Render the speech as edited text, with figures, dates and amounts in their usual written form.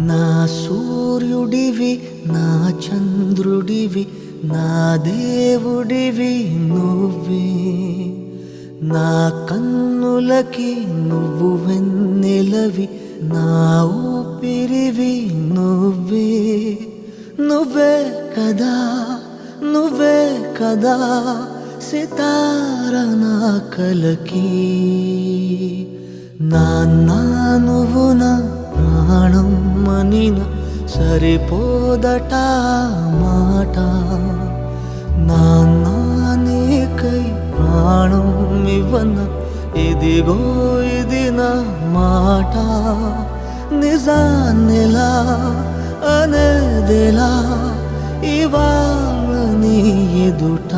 నా సూర్యుడివి నా చంద్రుడివి నా దేవుడివి నువ్వే నా కన్నులకి నువ్వు వెన్నెలవి నా ఊపిరివి నువ్వే నువ్వే కదా నువ్వే కదా సితార నా కలకి నాన్నా నువ్వు నా ప్రాణం మనిన సరిపోదట మాట నాన్నా నీకై ప్రాణం ఇవ్వన ఇదిగో ఇది నా మాట నిజాన్నెలా అనేదెలా ఇవాళ నీ ఎదుట